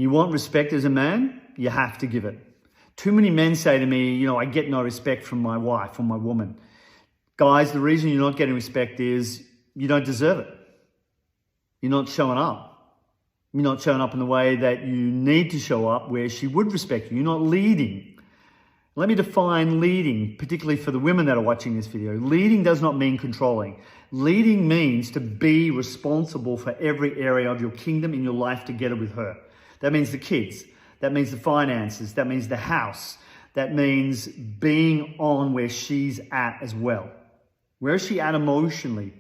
You want respect as a man, you have to give it. Too many men say to me, I get no respect from my wife or my woman. Guys, the reason you're not getting respect is you don't deserve it. You're not showing up. You're not showing up in the way that you need to show up where she would respect you. You're not leading. Let me define leading, particularly for the women that are watching this video. Leading does not mean controlling. Leading means to be responsible for every area of your kingdom in your life together with her. That means the kids. That means the finances. That means the house. That means being on where she's at as well. Where is she at emotionally?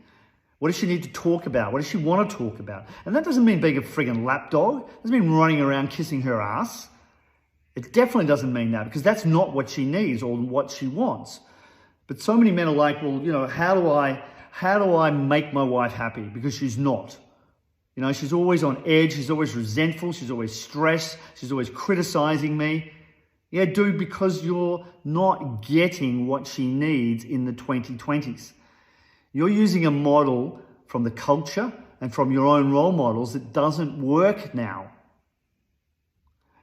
What does she need to talk about? What does she want to talk about? And that doesn't mean being a friggin' lapdog. It doesn't mean running around kissing her ass. It definitely doesn't mean that, because that's not what she needs or what she wants. But so many men are like, well, how do I make my wife happy? Because she's not. She's always on edge. She's always resentful. She's always stressed. She's always criticizing me. Yeah, dude, because you're not getting what she needs in the 2020s. You're using a model from the culture and from your own role models that doesn't work now.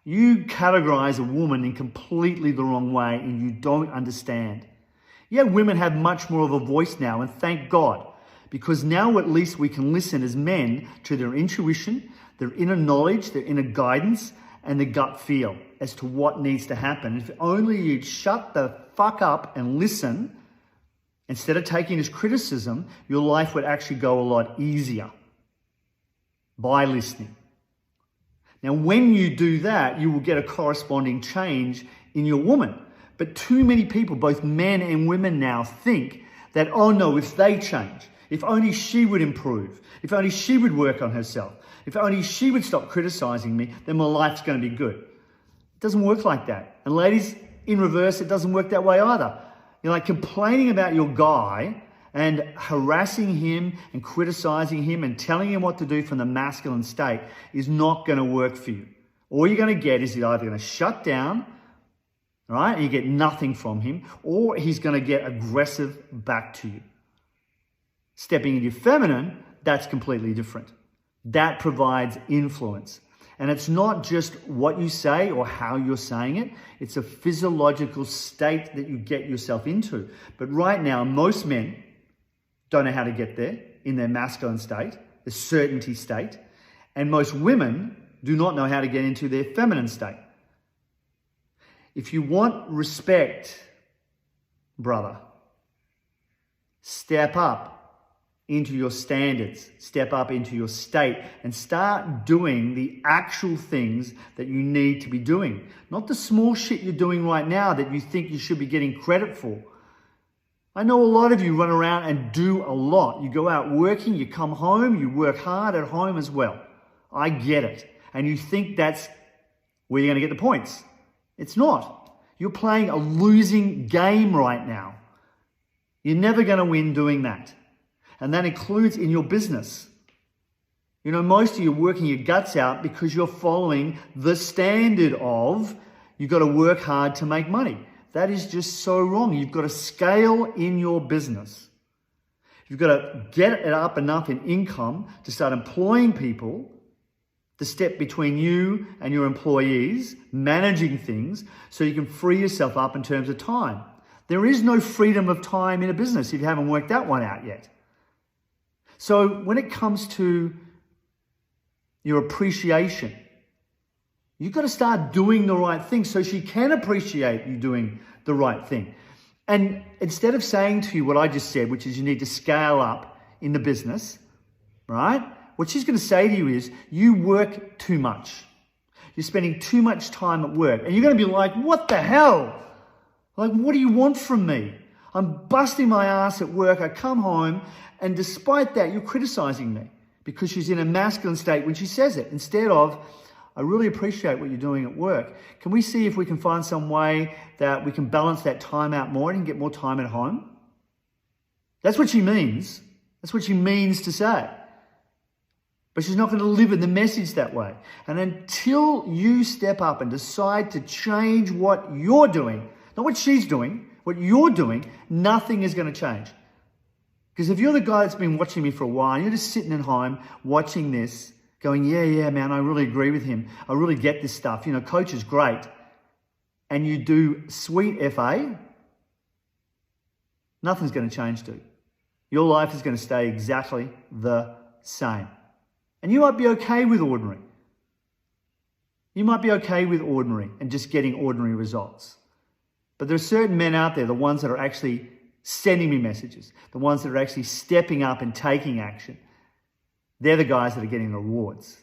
You categorize a woman in completely the wrong way and you don't understand. Yeah, women have much more of a voice now, and thank God, because now at least we can listen as men to their intuition, their inner knowledge, their inner guidance, and the gut feel as to what needs to happen. If only you'd shut the fuck up and listen, instead of taking this criticism, your life would actually go a lot easier by listening. Now, when you do that, you will get a corresponding change in your woman. But too many people, both men and women now, think that, oh no, if they change, if only she would improve, if only she would work on herself, if only she would stop criticizing me, then my life's going to be good. It doesn't work like that. And ladies, in reverse, it doesn't work that way either. You're like complaining about your guy and harassing him and criticizing him and telling him what to do from the masculine state is not going to work for you. All you're going to get is he's either going to shut down, right, and you get nothing from him, or he's going to get aggressive back to you. Stepping into feminine, that's completely different. That provides influence. And it's not just what you say or how you're saying it. It's a physiological state that you get yourself into. But right now, most men don't know how to get there in their masculine state, the certainty state. And most women do not know how to get into their feminine state. If you want respect, brother, step up into your standards, step up into your state, and start doing the actual things that you need to be doing. Not the small shit you're doing right now that you think you should be getting credit for. I know a lot of you run around and do a lot. You go out working, you come home, you work hard at home as well. I get it. And you think that's where you're going to get the points. It's not. You're playing a losing game right now. You're never going to win doing that. And that includes in your business. Most of you are working your guts out because you're following the standard of you've got to work hard to make money. That is just so wrong. You've got to scale in your business. You've got to get it up enough in income to start employing people, the step between you and your employees, managing things so you can free yourself up in terms of time. There is no freedom of time in a business if you haven't worked that one out yet. So when it comes to your appreciation, you've got to start doing the right thing so she can appreciate you doing the right thing. And instead of saying to you what I just said, which is you need to scale up in the business, right? What she's going to say to you is you work too much. You're spending too much time at work. And you're going to be like, what the hell? Like, what do you want from me? I'm busting my ass at work. I come home, and despite that, you're criticizing me because she's in a masculine state when she says it. Instead of, I really appreciate what you're doing at work. Can we see if we can find some way that we can balance that time out more and get more time at home? That's what she means. That's what she means to say. But she's not going to deliver the message that way. And until you step up and decide to change what you're doing, not what she's doing, what you're doing, nothing is going to change. Because if you're the guy that's been watching me for a while, and you're just sitting at home watching this, going, yeah, man, I really agree with him. I really get this stuff. You know, coach is great. And you do sweet FA, nothing's going to change, dude. Your life is going to stay exactly the same. And you might be okay with ordinary. You might be okay with ordinary and just getting ordinary results. But there are certain men out there, the ones that are actually sending me messages, the ones that are actually stepping up and taking action. They're the guys that are getting the rewards.